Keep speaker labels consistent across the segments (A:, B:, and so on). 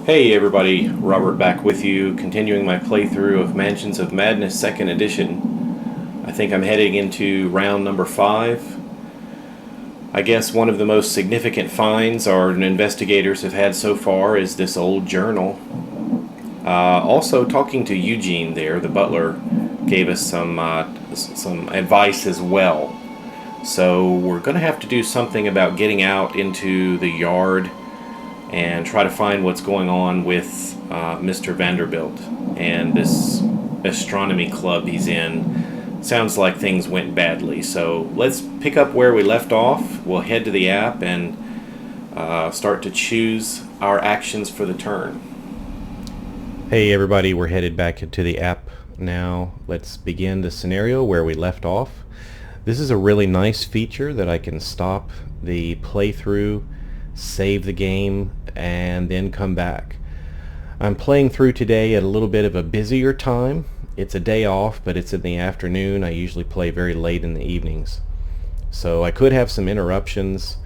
A: Hey everybody, Robert back with you, continuing my playthrough of Mansions of Madness 2nd Edition. I think I'm heading into round number 5. I guess one of the most significant finds our investigators have had so far is this old journal. Also, talking to Eugene there, the butler, gave us some advice as well. So we're going to have to do something about getting out into the yard and try to find what's going on with Mr. Vanderbilt and this astronomy club he's in. Sounds like things went badly. So let's pick up where we left off. We'll head to the app and start to choose our actions for the turn.
B: Hey everybody, we're headed back into the app now. Let's begin the scenario where we left off. This is a really nice feature that I can stop the playthrough, save the game, and then come back. I'm playing through today at a little bit of a busier time. It's a day off, but it's in the afternoon. I usually play very late in the evenings. So I could have some interruptions.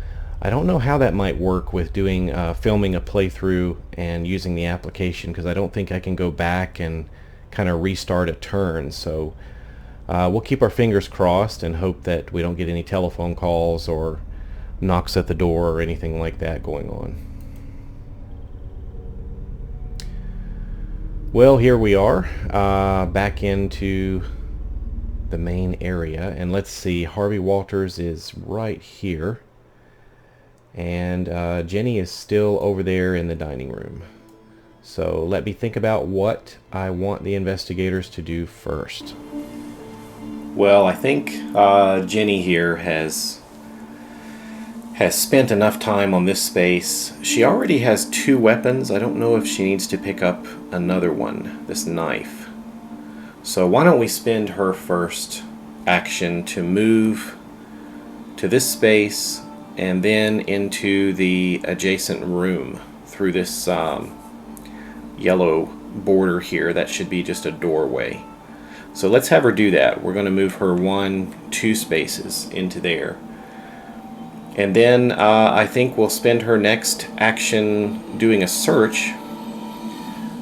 B: I don't know how that might work with doing filming a playthrough and using the application, because I don't think I can go back and kind of restart a turn. So we'll keep our fingers crossed and hope that we don't get any telephone calls or knocks at the door or anything like that going on. Well, here we are back into the main area, and let's see, Harvey Walters is right here, and Jenny is still over there in the dining room. So let me think about what I want the investigators to do first.
A: Well, I think Jenny here has spent enough time on this space. She already has 2 weapons. I don't know if she needs to pick up another one, this knife. So why don't we spend her first action to move to this space and then into the adjacent room through this yellow border here. That should be just a doorway. So let's have her do that. We're going to move her 2 spaces into there. And then I think we'll spend her next action doing a search.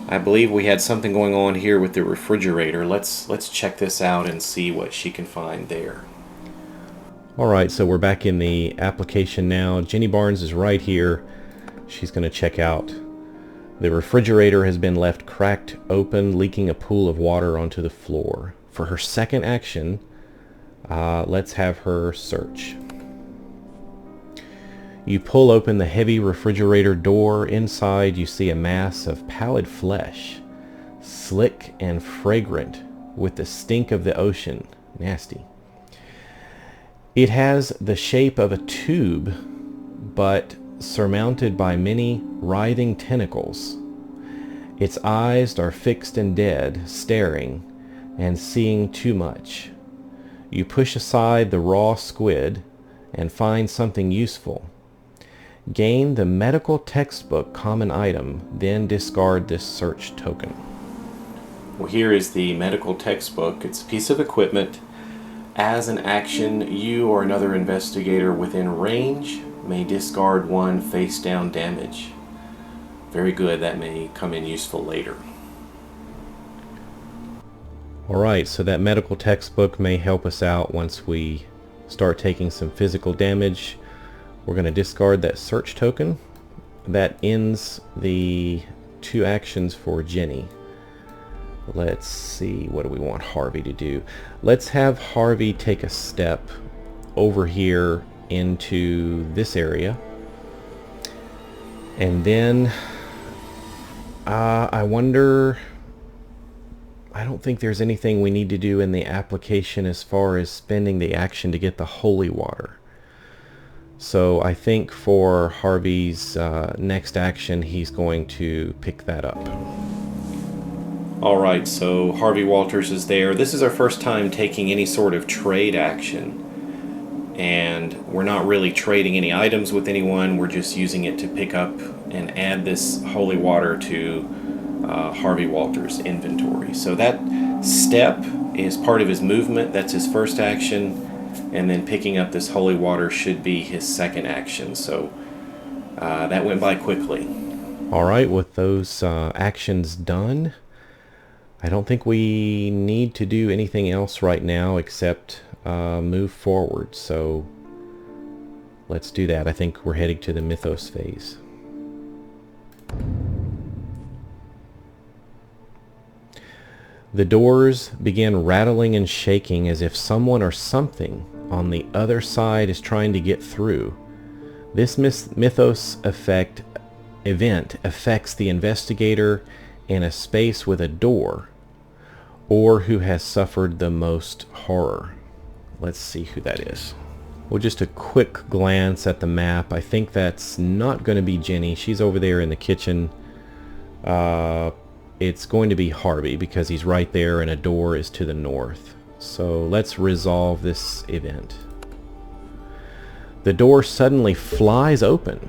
A: I believe we had something going on here with the refrigerator. Let's check this out and see what she can find there.
B: Alright, so we're back in the application now. Jenny Barnes is right here. She's going to check out. The refrigerator has been left cracked open, leaking a pool of water onto the floor. For her second action, let's have her search. You pull open the heavy refrigerator door. Inside you see a mass of pallid flesh, slick and fragrant with the stink of the ocean. Nasty. It has the shape of a tube, but surmounted by many writhing tentacles. Its eyes are fixed and dead, staring and seeing too much. You push aside the raw squid and find something useful. Gain the medical textbook common item, then discard this search token.
A: Well, here is the medical textbook. It's a piece of equipment. As an action, you or another investigator within range may discard 1 face-down damage. Very good. That may come in useful later.
B: Alright, so that medical textbook may help us out once we start taking some physical damage. We're going to discard that search token. That ends the 2 actions for Jenny. Let's see, what do we want Harvey to do? Let's have Harvey take a step over here into this area. And then I wonder, I don't think there's anything we need to do in the application as far as spending the action to get the holy water. So I think for Harvey's next action, he's going to pick that up.
A: Alright, so Harvey Walters is there. This is our first time taking any sort of trade action. And we're not really trading any items with anyone. We're just using it to pick up and add this holy water to Harvey Walters' inventory. So that step is part of his movement. That's his first action. And then picking up this holy water should be his second action. So that went by quickly.
B: Alright, with those actions done, I don't think we need to do anything else right now except move forward. So let's do that. I think we're heading to the Mythos phase. The doors begin rattling and shaking as if someone or something on the other side is trying to get through. This Mythos event affects the investigator in a space with a door, or who has suffered the most horror. Let's see who that is. Well, just a quick glance at the map. I think that's not going to be Jenny. She's over there in the kitchen. It's going to be Harvey because he's right there and a door is to the north. So let's resolve this event. The door suddenly flies open.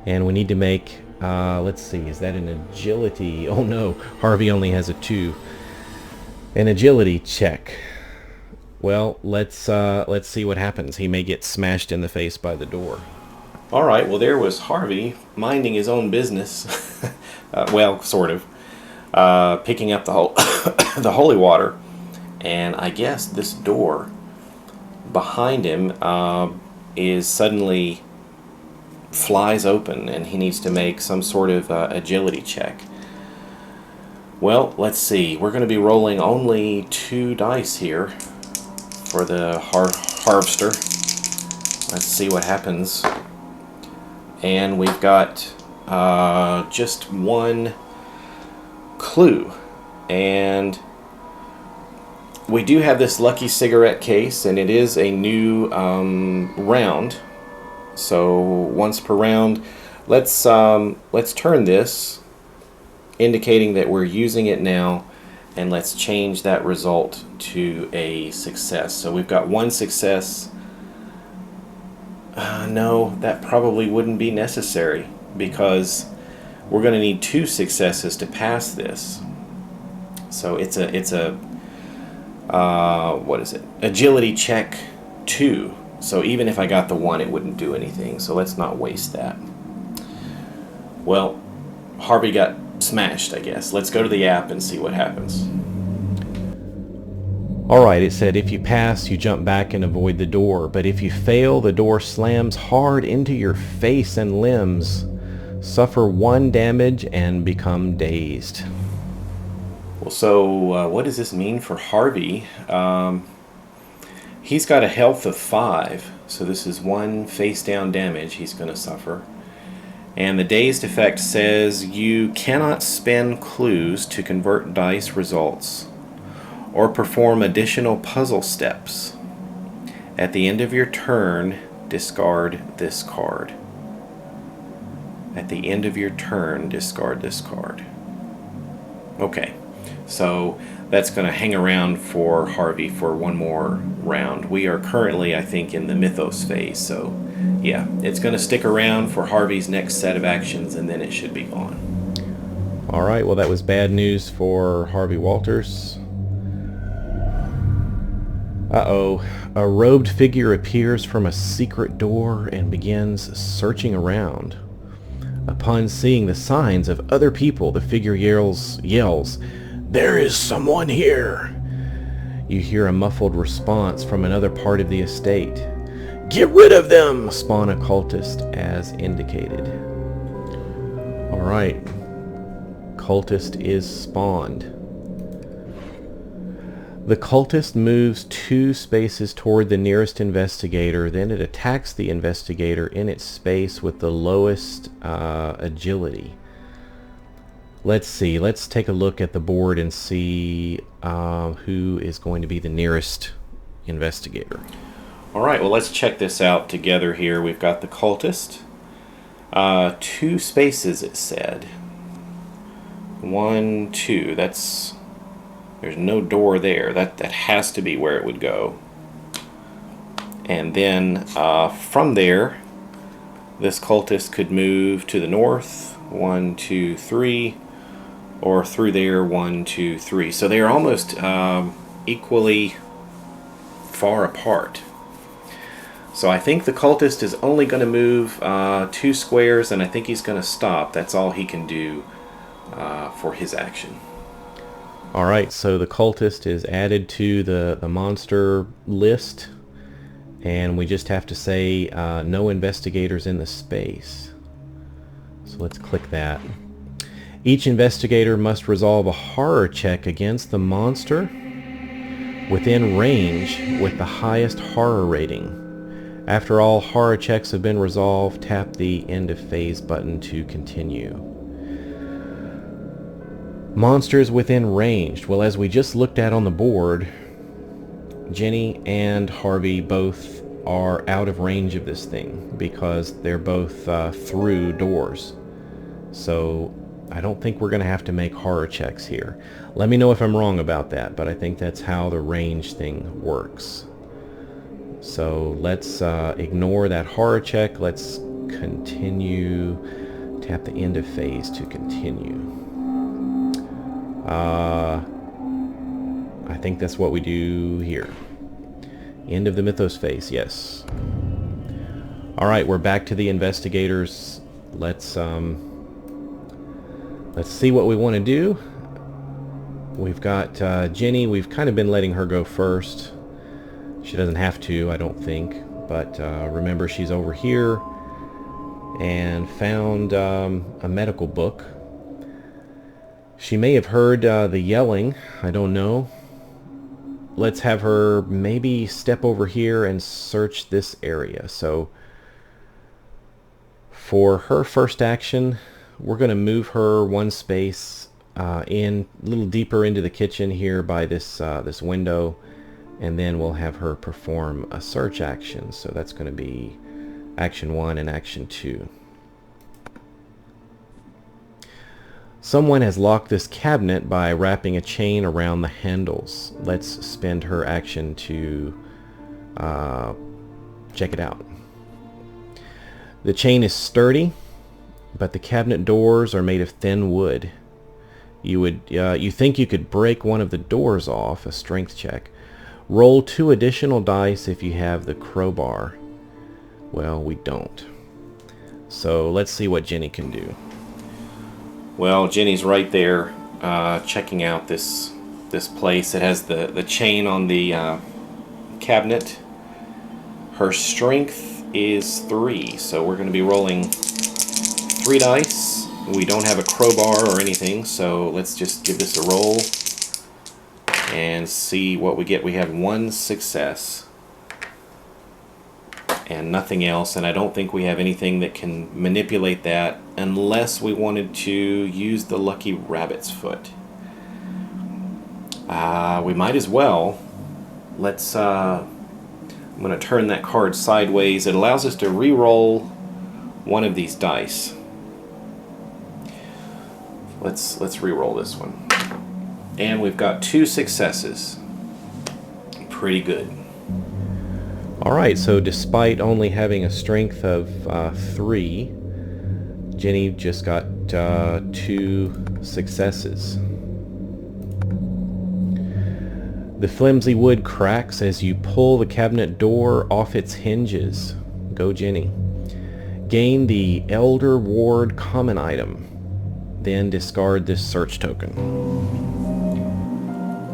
B: And we need to make, let's see, is that an agility? Oh no, Harvey only has a 2. An agility check. Well, let's see what happens. He may get smashed in the face by the door.
A: All right, well, there was Harvey minding his own business. Well, sort of. Picking up the holy water. And I guess this door behind him is suddenly flies open, and he needs to make some sort of agility check. Well, let's see. We're going to be rolling only 2 dice here for the harvester. Let's see what happens. And we've got just 1 clue. And we do have this lucky cigarette case, and it is a new round. So once per round, let's turn this, indicating that we're using it now, and let's change that result to a success. So we've got 1 success. No, that probably wouldn't be necessary because we're going to need 2 successes to pass this. So it's a what is it? Agility check 2. So even if I got the 1, it wouldn't do anything. So let's not waste that. Well, Harvey got smashed, I guess. Let's go to the app and see what happens.
B: Alright, it said if you pass, you jump back and avoid the door. But if you fail, the door slams hard into your face and limbs. Suffer 1 damage and become dazed.
A: Well, so what does this mean for Harvey? He's got a health of 5, so this is 1 face down damage he's going to suffer. And the dazed effect says you cannot spend clues to convert dice results or perform additional puzzle steps. At the end of your turn, discard this card. At the end of your turn, discard this card. Okay, so that's going to hang around for Harvey for 1 more round. We are currently, I think, in the Mythos phase, so yeah, it's going to stick around for Harvey's next set of actions, and then it should be gone.
B: Alright, well that was bad news for Harvey Walters. Uh-oh. A robed figure appears from a secret door and begins searching around. Upon seeing the signs of other people, the figure yells, "There is someone here!" You hear a muffled response from another part of the estate. "Get rid of them!" spawn a cultist as indicated. Alright. Cultist is spawned. The cultist moves 2 spaces toward the nearest investigator, then it attacks the investigator in its space with the lowest agility. Let's see, let's take a look at the board and see who is going to be the nearest investigator.
A: Alright, well let's check this out together here. We've got the cultist. 2 spaces it said. 1, 2, there's no door there. That has to be where it would go. And then from there, this cultist could move to the north, 1, 2, 3, or through there, 1, 2, 3. So they are almost equally far apart. So I think the cultist is only going to move 2 squares, and I think he's going to stop. That's all he can do for his action.
B: Alright, so the cultist is added to the monster list, and we just have to say no investigators in the space. So let's click that. Each investigator must resolve a horror check against the monster within range with the highest horror rating. After all horror checks have been resolved, tap the end of phase button to continue. Monsters within range. Well, as we just looked at on the board, Jenny and Harvey both are out of range of this thing because they're both through doors. So I don't think we're going to have to make horror checks here. Let me know if I'm wrong about that, but I think that's how the range thing works. So let's ignore that horror check. Let's continue. Tap the end of phase to continue. I think that's what we do here. End of the Mythos phase, yes. Alright, we're back to the investigators. Let's see what we want to do. We've got Jenny. We've kind of been letting her go first. She doesn't have to, I don't think. But remember, she's over here and found a medical book. She may have heard the yelling. I don't know. Let's have her maybe step over here and search this area. So for her first action, we're going to move her 1 space in a little deeper into the kitchen here by this this window, and then we'll have her perform a search action. So that's going to be action 1 and action 2. Someone has locked this cabinet by wrapping a chain around the handles. Let's spend her action to check it out. The chain is sturdy, but the cabinet doors are made of thin wood. You think you could break one of the doors off, a strength check. Roll 2 additional dice if you have the crowbar. Well, we don't. So let's see what Jenny can do.
A: Well, Jenny's right there checking out this place. It has the chain on the cabinet. Her strength is 3, so we're going to be rolling 3 dice. We don't have a crowbar or anything, so let's just give this a roll and see what we get. We have 1 success and nothing else, and I don't think we have anything that can manipulate that unless we wanted to use the lucky rabbit's foot. We might as well. Let's I'm going to turn that card sideways. It allows us to re-roll one of these dice. Let's re-roll this one. And we've got 2 successes. Pretty good.
B: Alright, so despite only having a strength of 3, Jenny just got 2 successes. The flimsy wood cracks as you pull the cabinet door off its hinges. Go, Jenny. Gain the Elder Ward common item. Then discard this search token.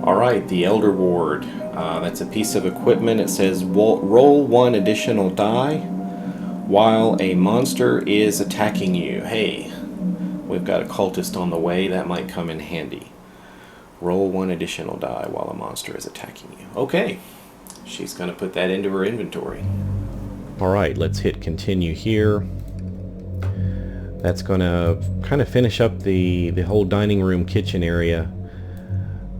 A: Alright, the Elder Ward. That's a piece of equipment. It says roll 1 additional die while a monster is attacking you. Hey, we've got a cultist on the way. That might come in handy. Roll 1 additional die while a monster is attacking you. Okay, she's going to put that into her inventory.
B: Alright, let's hit continue here. That's going to kind of finish up the whole dining room kitchen area.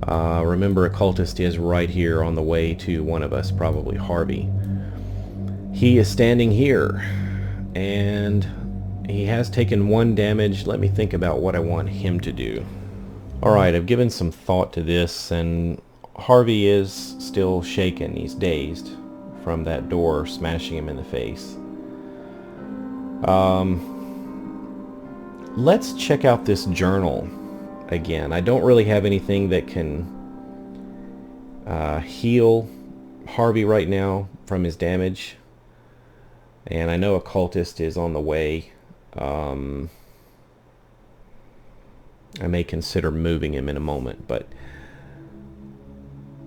B: Remember, a cultist is right here on the way to one of us, probably Harvey. He is standing here, and he has taken 1 damage. Let me think about what I want him to do. Alright, I've given some thought to this, and Harvey is still shaken. He's dazed from that door smashing him in the face. Let's check out this journal again. I don't really have anything that can heal Harvey right now from his damage. And I know a cultist is on the way. I may consider moving him in a moment, but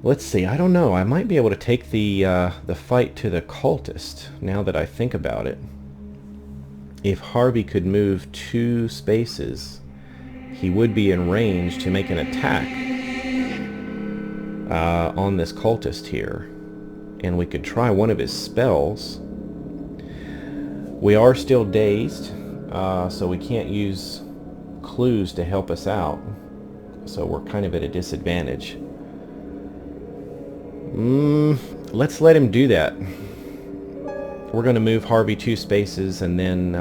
B: let's see. I don't know. I might be able to take the fight to the cultist now that I think about it. If Harvey could move 2 spaces, he would be in range to make an attack on this cultist here, and we could try one of his spells. We are still dazed, so we can't use clues to help us out, so we're kind of at a disadvantage. Let's let him do that. We're going to move Harvey 2 spaces and then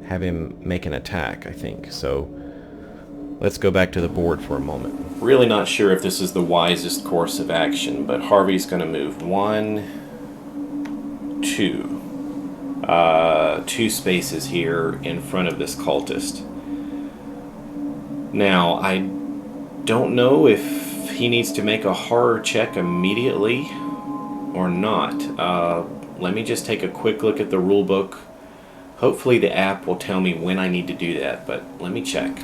B: have him make an attack, I think. So let's go back to the board for a moment.
A: Really not sure if this is the wisest course of action, but Harvey's going to move 1, 2. 2 spaces here in front of this cultist. Now, I don't know if he needs to make a horror check immediately or not. Let me just take a quick look at the rule book. Hopefully the app will tell me when I need to do that, but let me check.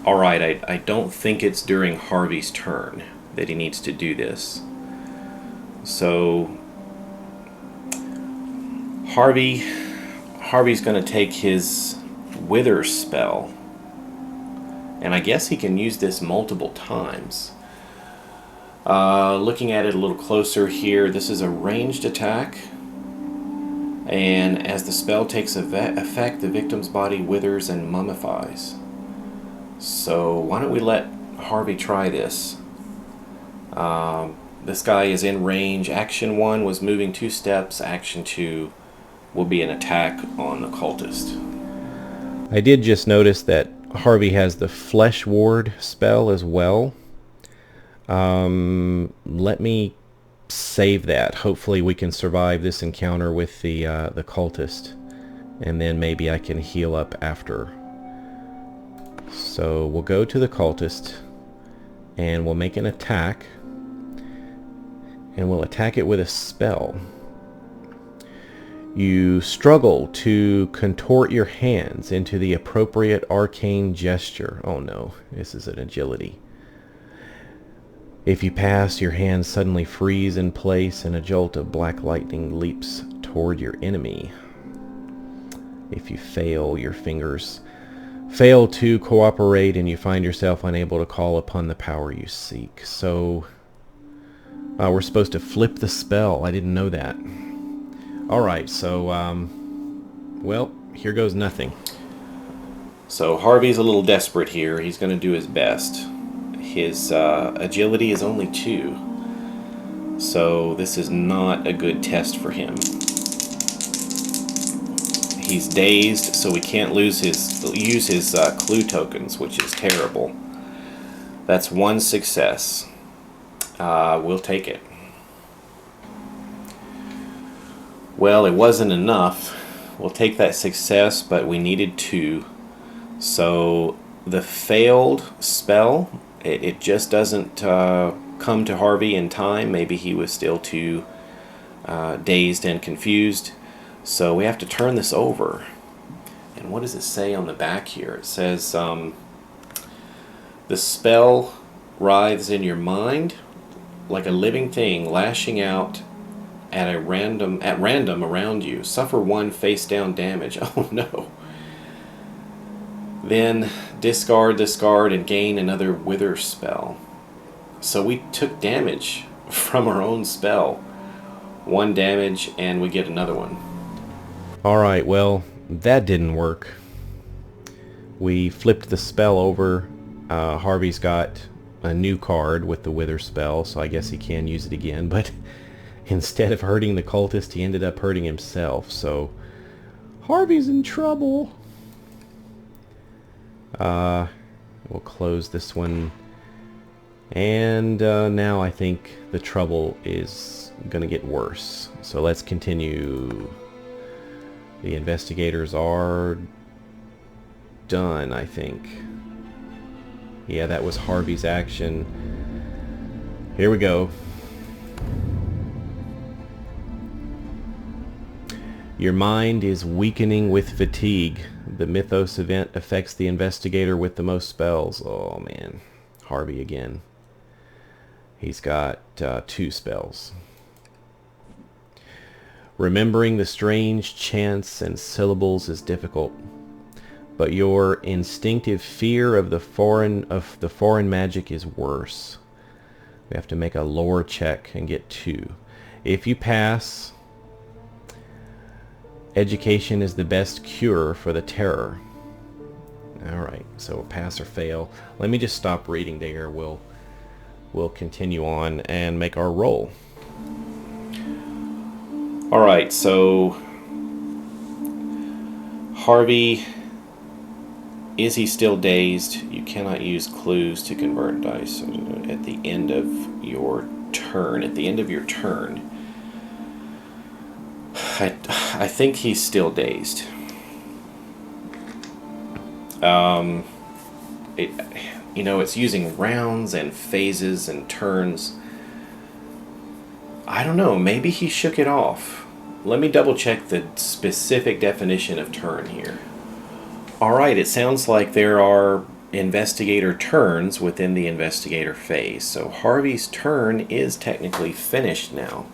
A: Alright, I don't think it's during Harvey's turn that he needs to do this. So Harvey's going to take his Wither spell, and I guess he can use this multiple times. Looking at it a little closer here, this is a ranged attack, and as the spell takes effect, the victim's body withers and mummifies. So why don't we let Harvey try this? This guy is in range. Action 1 was moving 2 steps. Action 2 will be an attack on the cultist.
B: I did just notice that Harvey has the Flesh Ward spell as well. Let me save that. Hopefully we can survive this encounter with the cultist, and then maybe I can heal up after. So we'll go to the cultist and we'll make an attack, and we'll attack it with a spell. You struggle to contort your hands into the appropriate arcane gesture. Oh no, this is an agility. If you pass, your hands suddenly freeze in place and a jolt of black lightning leaps toward your enemy. If you fail, your fingers fail to cooperate and you find yourself unable to call upon the power you seek. So we're supposed to flip the spell. I didn't know that. Alright, so well, here goes nothing.
A: So Harvey's a little desperate here. He's going to do his best. His agility is only 2, so this is not a good test for him. He's dazed, so we can't use his clue tokens, which is terrible. That's 1 success. We'll take it. Well, it wasn't enough. We'll take that success, but we needed 2. So the failed spell, it just doesn't come to Harvey in time. Maybe he was still too dazed and confused. So we have to turn this over. And what does it say on the back here? It says, the spell writhes in your mind like a living thing, lashing out at random around you. Suffer 1 face down damage. Oh no. Then discard, and gain another Wither spell. So we took damage from our own spell. 1 damage, and we get another one.
B: Alright, well, that didn't work. We flipped the spell over. Harvey's got a new card with the Wither spell, so I guess he can use it again, but instead of hurting the cultist, he ended up hurting himself, so Harvey's in trouble. We'll close this one, and now I think the trouble is gonna get worse, so let's continue. The investigators are done, I think. Yeah, that was Harvey's action. Here we go. Your mind is weakening with fatigue. The Mythos event affects the investigator with the most spells. Oh man, Harvey again. He's got 2 spells. Remembering the strange chants and syllables is difficult, but your instinctive fear of the foreign magic is worse. We have to make a lore check and get 2. If you pass, education is the best cure for the terror. Alright, so pass or fail. Let me just stop reading there. We'll continue on and make our roll.
A: Alright, so Harvey, is he still dazed? You cannot use clues to convert dice at the end of your turn. At the end of your turn, I think he's still dazed. It's using rounds and phases and turns. I don't know, maybe he shook it off. Let me double check the specific definition of turn here. Alright, it sounds like there are investigator turns within the investigator phase. So Harvey's turn is technically finished now.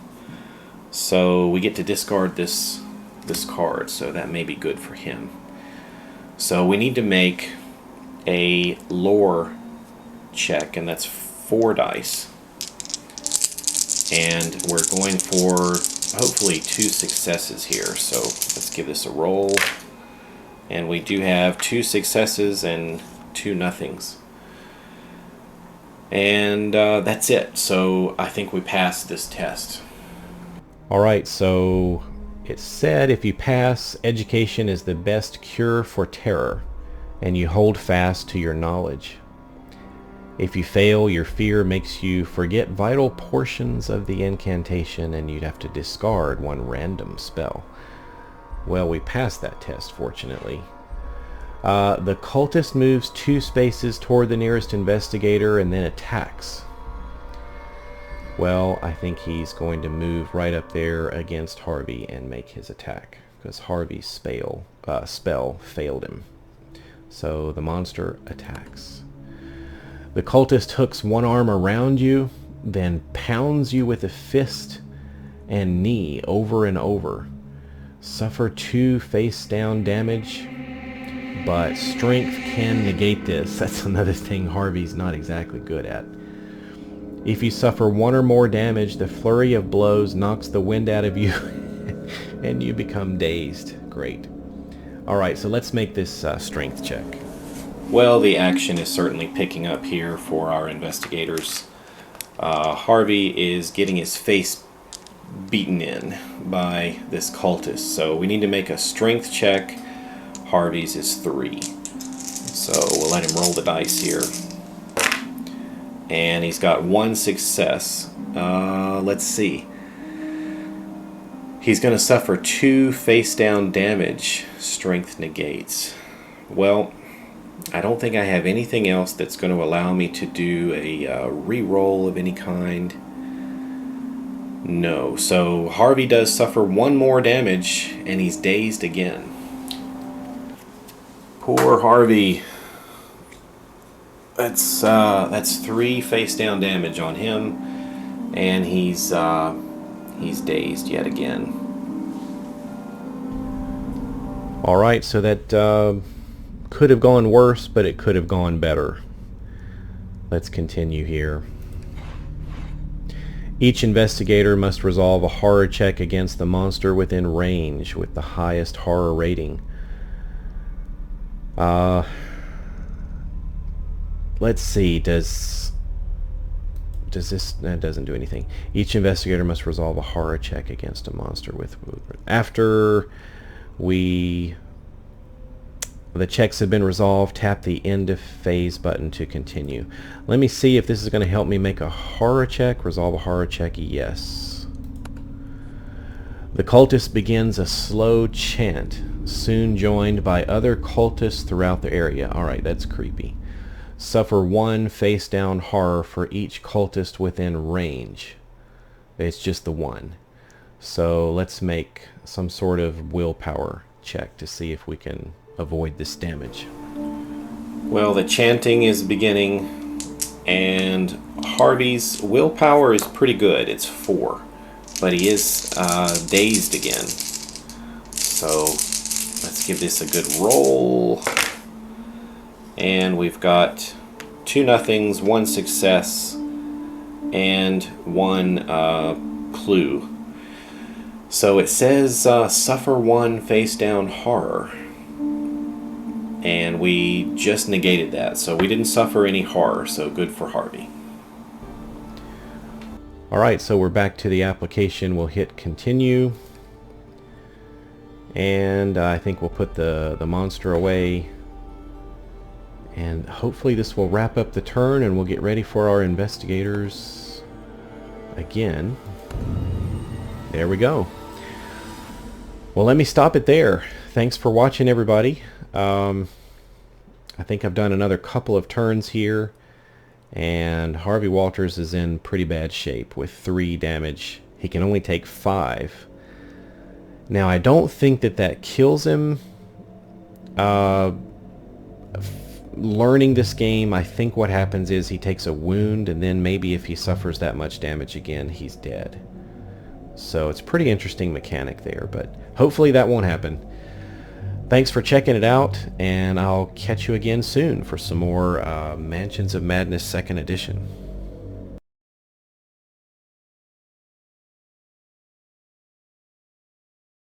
A: So we get to discard this card, so that may be good for him. So we need to make a lore check, and that's 4 dice. And we're going for hopefully 2 successes here. So let's give this a roll. And we do have 2 successes and 2 nothings. And that's it. So I think we passed this test.
B: Alright, so it said if you pass, education is the best cure for terror, and you hold fast to your knowledge. If you fail, your fear makes you forget vital portions of the incantation, and you'd have to discard 1 random spell. Well, we passed that test, fortunately. The cultist moves 2 spaces toward the nearest investigator and then attacks. Well, I think he's going to move right up there against Harvey and make his attack, because Harvey's spell failed him. So the monster attacks. The cultist hooks 1 arm around you, then pounds you with a fist and knee over and over. Suffer 2 face-down damage, but strength can negate this. That's another thing Harvey's not exactly good at. If you suffer 1 or more damage, the flurry of blows knocks the wind out of you and you become dazed. Great. Alright, so let's make this strength check.
A: Well, the action is certainly picking up here for our investigators. Harvey is getting his face beaten in by this cultist, so we need to make a strength check. Harvey's is 3. So we'll let him roll the dice here. And he's got 1 success. Let's see. He's going to suffer 2 face-down damage. Strength negates. Well, I don't think I have anything else that's going to allow me to do a re-roll of any kind. No. So Harvey does suffer 1 more damage, and he's dazed again. Poor Harvey. That's 3 face-down damage on him, and he's dazed yet again.
B: All right, so that could have gone worse, but it could have gone better. Let's continue here. Each investigator must resolve a horror check against the monster within range with the highest horror rating. Let's see, does this... That doesn't do anything. Each investigator must resolve a horror check against a monster with movement. After the checks have been resolved, tap the end of phase button to continue. Let me see if this is going to help me make a horror check. Resolve a horror check, yes. The cultist begins a slow chant, soon joined by other cultists throughout the area. Alright, that's creepy. Suffer 1 face-down horror for each cultist within range. It's just the 1. So let's make some sort of willpower check to see if we can avoid this damage.
A: Well, the chanting is beginning, and Harvey's willpower is pretty good. It's 4, but he is dazed again. So let's give this a good roll. And we've got 2 nothings, 1 success, and 1 clue. So it says suffer 1 face down horror. And we just negated that, so we didn't suffer any horror, so good for Harvey.
B: Alright, so we're back to the application. We'll hit continue. And I think we'll put the monster away. And hopefully this will wrap up the turn and we'll get ready for our investigators again. There we go. Well, let me stop it there. Thanks for watching, everybody. I think I've done another couple of turns here, and Harvey Walters is in pretty bad shape with 3 damage. He can only take 5. Now, I don't think that kills him. Learning this game, I think what happens is he takes a wound, and then maybe if he suffers that much damage again, he's dead. So it's a pretty interesting mechanic there, but hopefully that won't happen. Thanks for checking it out, and I'll catch you again soon for some more Mansions of Madness 2nd Edition.